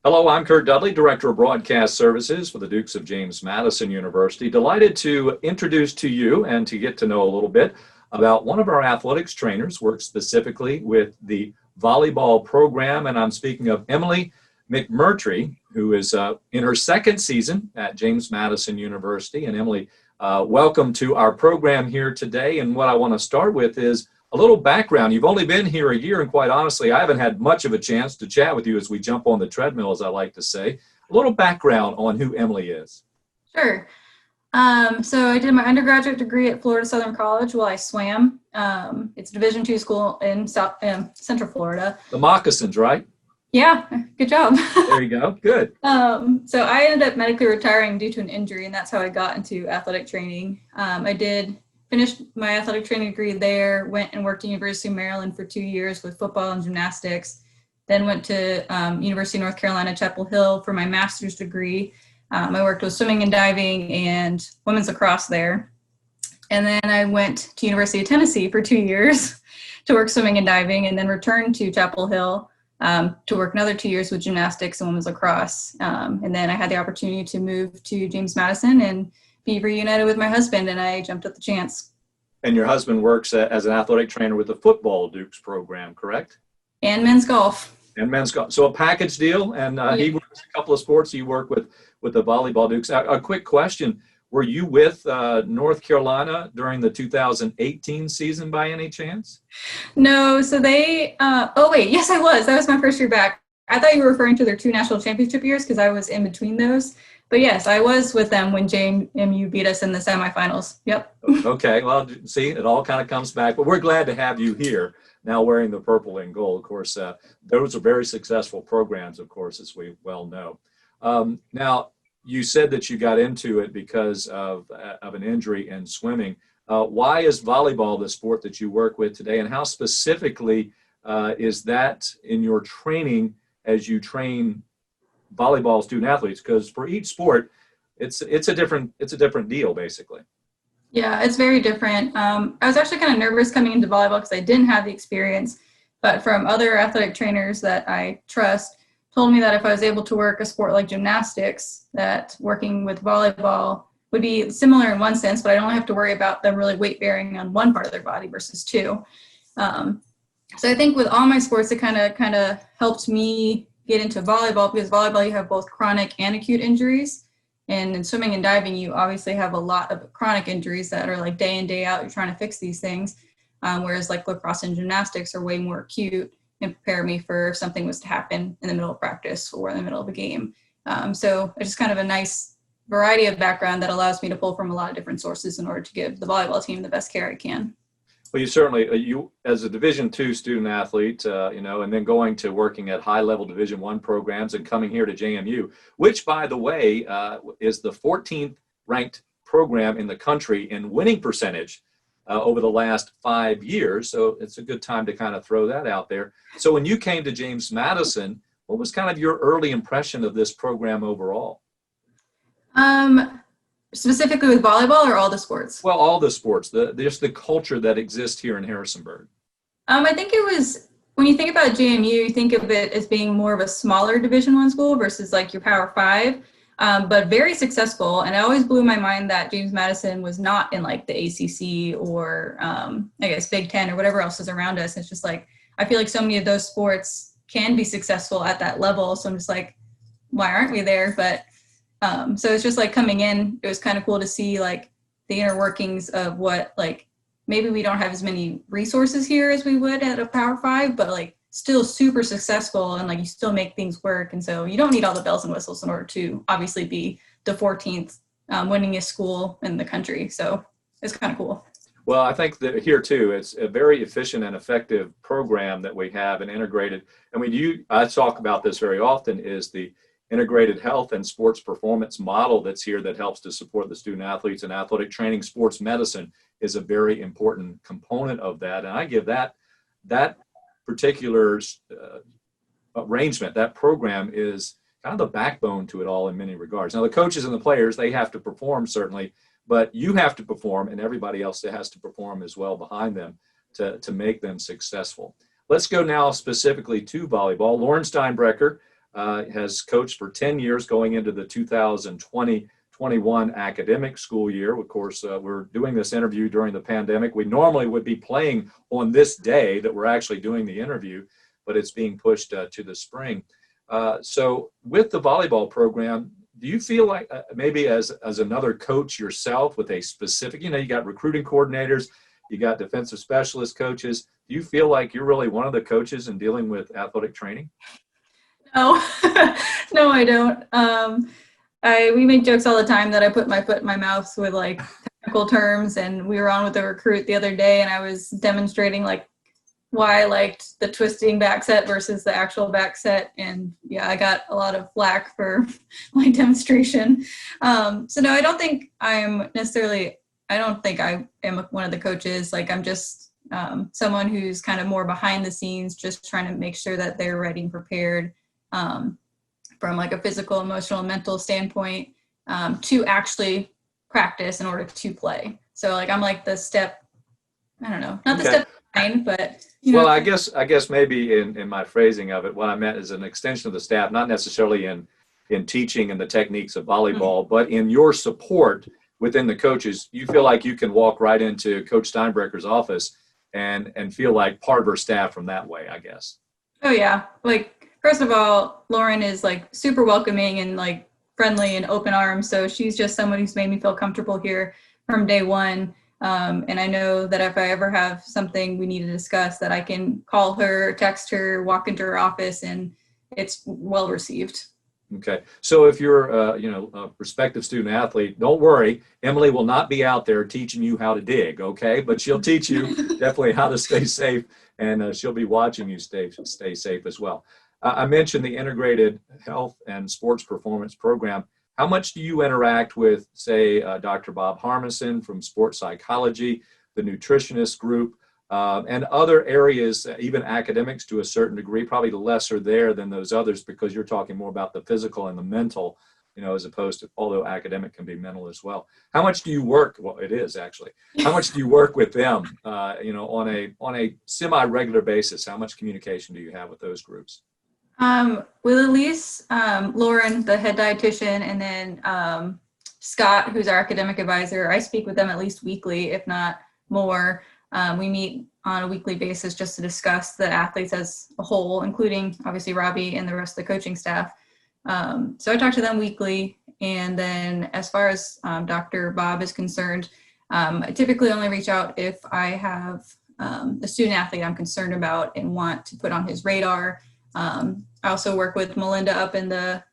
Hello, I'm Kurt Dudley, Director of Broadcast Services for the Dukes of James Madison University. Delighted to introduce to you and to get to know a little bit about one of our athletics trainers, works specifically with the volleyball program, and I'm speaking of Emily McMurtrie, who is in her second season at James Madison University. And Emily, welcome to our program here today. And what I want to start with is a little background. You've only been here a year, and quite honestly, I haven't had much of a chance to chat with you as we jump on the treadmill, as I like to say. A little background on who Emily is. Sure. So I did my undergraduate degree at Florida Southern College while I swam. It's a Division II school in Central Florida. The moccasins, right? Yeah, good job. There you go. Good. So I ended up medically retiring due to an injury, and that's how I got into athletic training. I did finish my athletic training degree there, went and worked at University of Maryland for 2 years with football and gymnastics, then went to University of North Carolina, Chapel Hill for my master's degree. I worked with swimming and diving and women's lacrosse there. And then I went to University of Tennessee for 2 years to work swimming and diving, and then returned to Chapel Hill to work another 2 years with gymnastics and women's lacrosse. And then I had the opportunity to move to James Madison and be reunited with my husband, and I jumped at the chance. And your husband works as an athletic trainer with the football Dukes program, correct? And men's golf. And men's golf. So a package deal, and he works a couple of sports. You work with the volleyball Dukes. A quick question. Were you with North Carolina during the 2018 season by any chance? No, so they, yes, I was. That was my first year back. I thought you were referring to their 2 national championship years because I was in between those. But yes, I was with them when JMU beat us in the semifinals. Yep. Okay, well, see, it all kind of comes back. But we're glad to have you here now wearing the purple and gold. Of course, those are very successful programs, of course, as we well know. Now, you said that you got into it because of an injury in swimming. Why is volleyball the sport that you work with today, and how specifically is that in your training as you train volleyball student athletes? Because for each sport, it's a different deal, basically. Yeah, it's very different. I was actually kind of nervous coming into volleyball because I didn't have the experience, but from other athletic trainers that I trust told me that if I was able to work a sport like gymnastics, that working with volleyball would be similar in one sense, but I don't have to worry about them really weight bearing on one part of their body versus two. So I think with all my sports, it kind of helped me get into volleyball, because volleyball, you have both chronic and acute injuries. And in swimming and diving, you obviously have a lot of chronic injuries that are like day in, day out, you're trying to fix these things. Whereas like lacrosse and gymnastics are way more acute and prepare me for if something was to happen in the middle of practice or in the middle of a game. So it's just kind of a nice variety of background that allows me to pull from a lot of different sources in order to give the volleyball team the best care I can. Well, you certainly, you as a Division II student athlete, and then going to working at high-level Division I programs and coming here to JMU, which, by the way, is the 14th ranked program in the country in winning percentage over the last 5 years. So it's a good time to kind of throw that out there. So when you came to James Madison, what was kind of your early impression of this program overall? Specifically with volleyball or all the sports? Well, all the sports, just the culture that exists here in Harrisonburg. I think it was, when you think about JMU, you think of it as being more of a smaller Division I school versus like your Power 5, but very successful. And it always blew my mind that James Madison was not in like the ACC or I guess Big Ten or whatever else is around us. It's just like, I feel like so many of those sports can be successful at that level. So I'm just like, why aren't we there? But so it's just like coming in, it was kind of cool to see like the inner workings of what, like, maybe we don't have as many resources here as we would at a Power 5, but like still super successful, and like you still make things work. And so you don't need all the bells and whistles in order to obviously be the 14th winningest school in the country. So it's kind of cool. Well, I think that here too, it's a very efficient and effective program that we have and integrated. And I talk about this very often, is the integrated health and sports performance model that's here that helps to support the student athletes and athletic training. Sports medicine is a very important component of that. And I give that particular arrangement, that program is kind of the backbone to it all in many regards. Now, the coaches and the players, they have to perform certainly, but you have to perform, and everybody else has to perform as well behind them to make them successful. Let's go now specifically to volleyball. Lauren Steinbrecher has coached for 10 years going into the 2020-21 academic school year. Of course, we're doing this interview during the pandemic. We normally would be playing on this day that we're actually doing the interview, but it's being pushed to the spring. So with the volleyball program, do you feel like maybe as another coach yourself with a specific, you got recruiting coordinators, you got defensive specialist coaches, do you feel like you're really one of the coaches in dealing with athletic training? No, no, I don't. We make jokes all the time that I put my foot in my mouth with like technical terms, and we were on with a recruit the other day and I was demonstrating like why I liked the twisting back set versus the actual back set. And yeah, I got a lot of flack for my demonstration. So no, I don't think I am one of the coaches. Like I'm just someone who's kind of more behind the scenes, just trying to make sure that they're ready and prepared from like a physical, emotional, and mental standpoint to actually practice in order to play. So like I'm like the step, I don't know, not the step behind, but well, I guess maybe in my phrasing of it, what I meant is an extension of the staff, not necessarily in teaching and the techniques of volleyball, but in your support within the coaches. You feel like you can walk right into Coach Steinbrecker's office and feel like part of her staff from that way, I guess. Oh yeah. Like, first of all, Lauren is like super welcoming and like friendly and open arms. So she's just someone who's made me feel comfortable here from day one. And I know that if I ever have something we need to discuss, that I can call her, text her, walk into her office, and it's well received. Okay. So if you're, a prospective student athlete, don't worry. Emily will not be out there teaching you how to dig, okay? But she'll teach you definitely how to stay safe, and she'll be watching you stay safe as well. I mentioned the Integrated Health and Sports Performance Program. How much do you interact with, say, Dr. Bob Harmison from sports psychology, the nutritionist group, and other areas, even academics to a certain degree, probably lesser there than those others because you're talking more about the physical and the mental, as opposed to, although academic can be mental as well. How much do you work? Well, it is actually. How much do you work with them, on a semi-regular basis? How much communication do you have with those groups? With Elise, Lauren, the head dietitian, and then Scott, who's our academic advisor, I speak with them at least weekly, if not more. We meet on a weekly basis just to discuss the athletes as a whole, including obviously Robbie and the rest of the coaching staff. So I talk to them weekly. And then as far as Dr. Bob is concerned, I typically only reach out if I have a student athlete I'm concerned about and want to put on his radar. I also work with Melinda up in the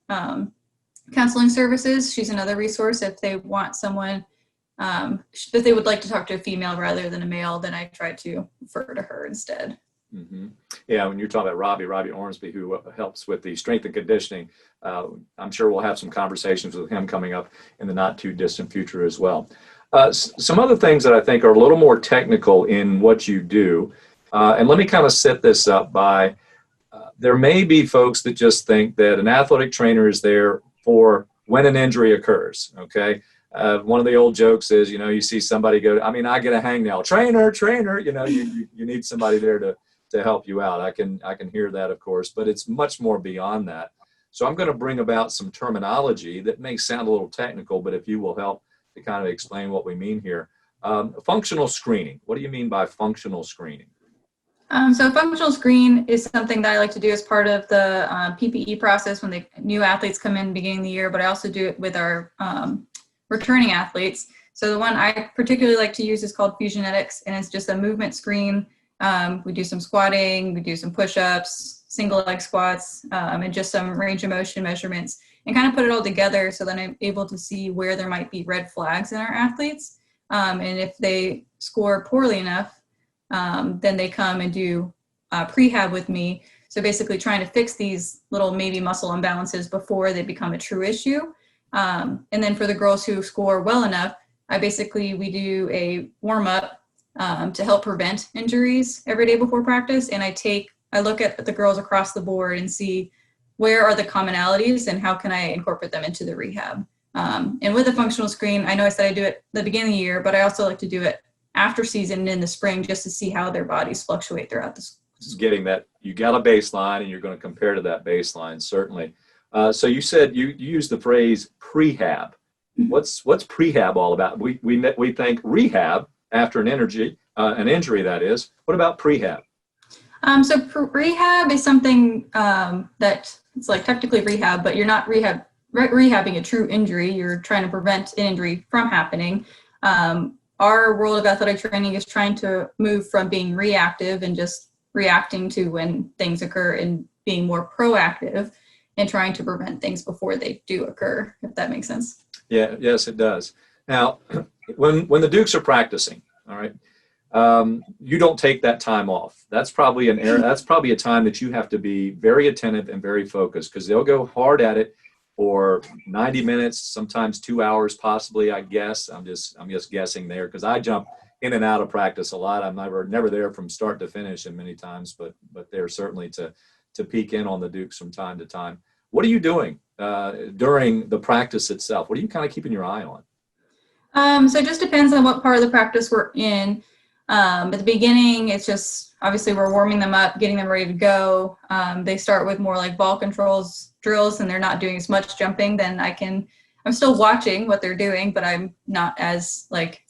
counseling services. She's another resource. If they want someone that they would like to talk to a female rather than a male, then I try to refer to her instead. Mm-hmm. Yeah, when you're talking about Robbie Ormsby, who helps with the strength and conditioning, I'm sure we'll have some conversations with him coming up in the not too distant future as well. Some other things that I think are a little more technical in what you do, and let me kind of set this up by, there may be folks that just think that an athletic trainer is there for when an injury occurs, okay? One of the old jokes is, you see somebody go, I get a hangnail, trainer, you need somebody there to help you out. I can hear that, of course, but it's much more beyond that. So I'm going to bring about some terminology that may sound a little technical, but if you will help to kind of explain what we mean here. Functional screening. What do you mean by functional screening? So functional screen is something that I like to do as part of the PPE process when the new athletes come in beginning of the year, but I also do it with our returning athletes. So the one I particularly like to use is called Fusionetics, and it's just a movement screen. We do some squatting, we do some push-ups, single leg squats, and just some range of motion measurements, and kind of put it all together so that I'm able to see where there might be red flags in our athletes. And if they score poorly enough, then they come and do prehab with me. So basically trying to fix these little maybe muscle imbalances before they become a true issue. And then for the girls who score well enough, we do a warm up to help prevent injuries every day before practice. And I look at the girls across the board and see where are the commonalities and how can I incorporate them into the rehab. And with a functional screen, I know I said I do it at the beginning of the year, but I also like to do it after season and in the spring just to see how their bodies fluctuate throughout the just getting that you got a baseline and you're going to compare to that baseline, certainly. So you said you used the phrase prehab. What's prehab all about? We think rehab after an injury that is. What about prehab? So rehab is something that it's like technically rehab, but you're not rehabbing a true injury. You're trying to prevent an injury from happening. Our world of athletic training is trying to move from being reactive and just reacting to when things occur and being more proactive and trying to prevent things before they do occur, if that makes sense. Yeah, yes, it does. Now, when the Dukes are practicing, all right, you don't take that time off. That's probably that's probably a time that you have to be very attentive and very focused, because they'll go hard at it for 90 minutes, sometimes 2 hours, possibly. I guess I'm just guessing there, because I jump in and out of practice a lot. I'm never there from start to finish, and many times, but there certainly to peek in on the Dukes from time to time. What are you doing during the practice itself? What are you kind of keeping your eye on? So it just depends on what part of the practice we're in. At the beginning, it's just obviously we're warming them up, getting them ready to go. They start with more like ball controls drills, and they're not doing as much jumping. Then I'm still watching what they're doing, but I'm not as like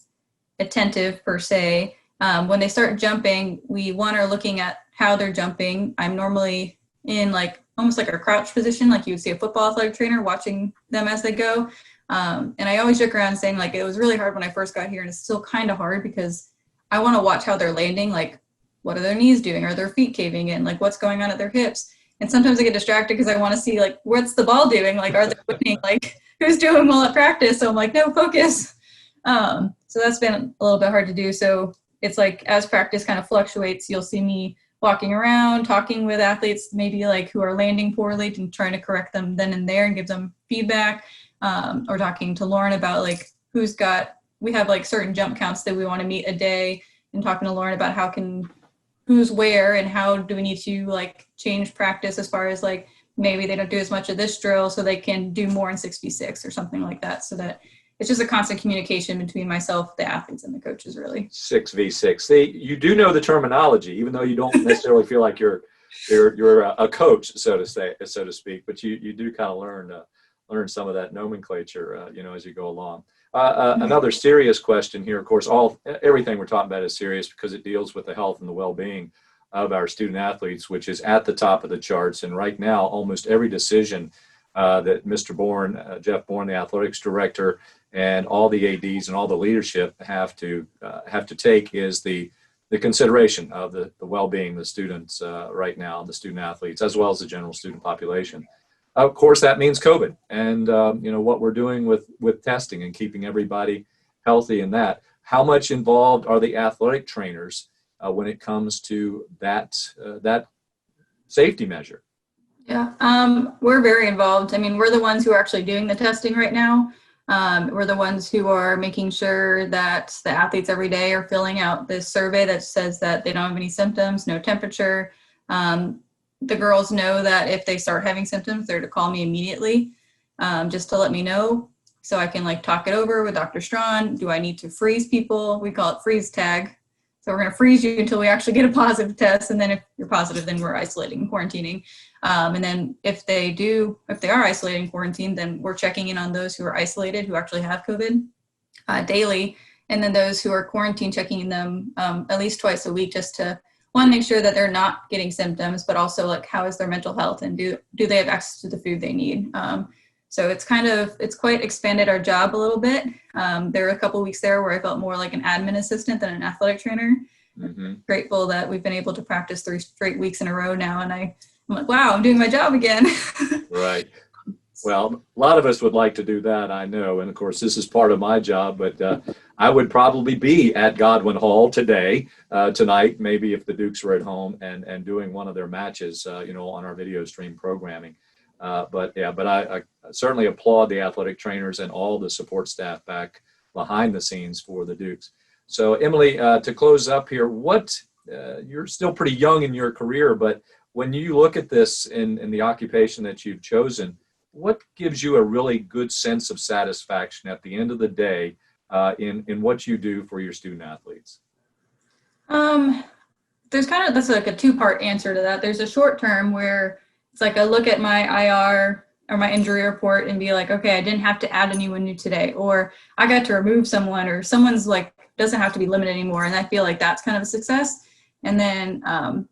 attentive per se. When they start jumping, we are looking at how they're jumping. I'm normally in like almost like a crouch position, like you would see a football athletic trainer watching them as they go. And I always joke around saying like it was really hard when I first got here, and it's still kind of hard because I want to watch how they're landing. Like, what are their knees doing? Are their feet caving in? Like, what's going on at their hips? And sometimes I get distracted because I want to see like, what's the ball doing? Like, are they winning? Like, who's doing well at practice? So I'm like, no, focus. So that's been a little bit hard to do. So it's like as practice kind of fluctuates, you'll see me walking around, talking with athletes, maybe like who are landing poorly, and trying to correct them then and there and give them feedback, or talking to Lauren about like we have like certain jump counts that we want to meet a day, and talking to Lauren about who's where and how do we need to like change practice as far as like maybe they don't do as much of this drill so they can do more in 6v6 or something like that, so that it's just a constant communication between myself, the athletes, and the coaches, really. 6v6. You do know the terminology, even though you don't necessarily feel like you're a coach, so to speak. But you do kind of learn some of that nomenclature, as you go along. Another serious question here. Of course, everything we're talking about is serious because it deals with the health and the well-being of our student athletes, which is at the top of the charts. And right now, almost every decision that Mr. Bourne, Jeff Bourne, the athletics director, and all the ADs and all the leadership have to take is the consideration of the well-being of the students right now, the student athletes, as well as the general student population. Of course, that means COVID, and what we're doing with testing and keeping everybody healthy in that. How much involved are the athletic trainers when it comes to that safety measure? Yeah, we're very involved. I mean, we're the ones who are actually doing the testing right now. We're the ones who are making sure that the athletes every day are filling out this survey that says that they don't have any symptoms, no temperature. The girls know that if they start having symptoms, they're to call me immediately, just to let me know, so I can like talk it over with Dr. Strawn. Do I need to freeze people? We call it freeze tag. So we're going to freeze you until we actually get a positive test. And then if you're positive, then we're isolating and quarantining. And then if they are isolated and quarantined, then we're checking in on those who are isolated, who actually have COVID daily. And then those who are quarantined, checking in them at least twice a week, just to make sure that they're not getting symptoms, but also like how is their mental health, and do they have access to the food they need. So it's quite expanded our job a little bit. There were a couple of weeks there where I felt more like an admin assistant than an athletic trainer. Mm-hmm. Grateful that we've been able to practice 3 straight weeks in a row now. And I'm like, wow, I'm doing my job again. Right. Well, a lot of us would like to do that, I know. And of course, this is part of my job, but I would probably be at Godwin Hall tonight, maybe if the Dukes were at home and doing one of their matches, on our video stream programming. But I certainly applaud the athletic trainers and all the support staff back behind the scenes for the Dukes. So Emily, to close up here, you're still pretty young in your career, but when you look at this in the occupation that you've chosen, what gives you a really good sense of satisfaction at the end of the day in what you do for your student athletes? that's like a two-part answer to that. There's a short term where it's like I look at my IR or my injury report and be like, okay, I didn't have to add anyone new today, or I got to remove someone, or someone's like doesn't have to be limited anymore, and I feel like that's kind of a success. And then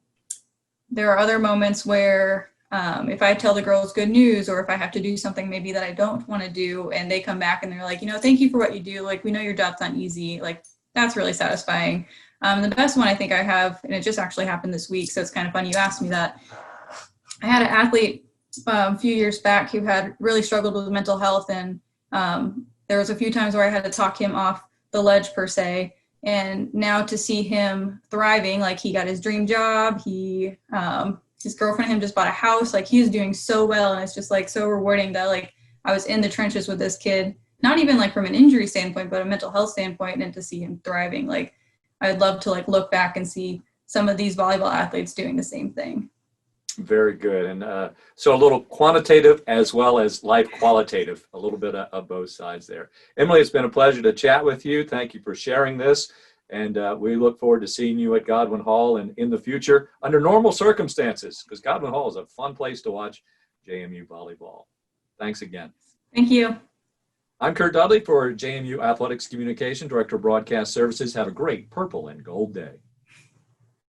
there are other moments where if I tell the girls good news, or if I have to do something maybe that I don't want to do, and they come back and they're like, thank you for what you do. Like, we know your job's not easy. Like, that's really satisfying. The best one I think I have, and it just actually happened this week, so it's kind of funny you asked me that. I had an athlete a few years back who had really struggled with mental health, and there was a few times where I had to talk him off the ledge per se. And now to see him thriving, like he got his dream job, his girlfriend and him just bought a house, like he's doing so well, and it's just like so rewarding that like I was in the trenches with this kid, not even like from an injury standpoint, but a mental health standpoint, and to see him thriving. Like I'd love to like look back and see some of these volleyball athletes doing the same thing. Very good. And so a little quantitative as well as life qualitative, a little bit of both sides there. Emily, it's been a pleasure to chat with you. Thank you for sharing this. And we look forward to seeing you at Godwin Hall and in the future under normal circumstances, because Godwin Hall is a fun place to watch JMU volleyball. Thanks again. Thank you. I'm Kurt Dudley for JMU Athletics Communication, Director of Broadcast Services. Have a great purple and gold day.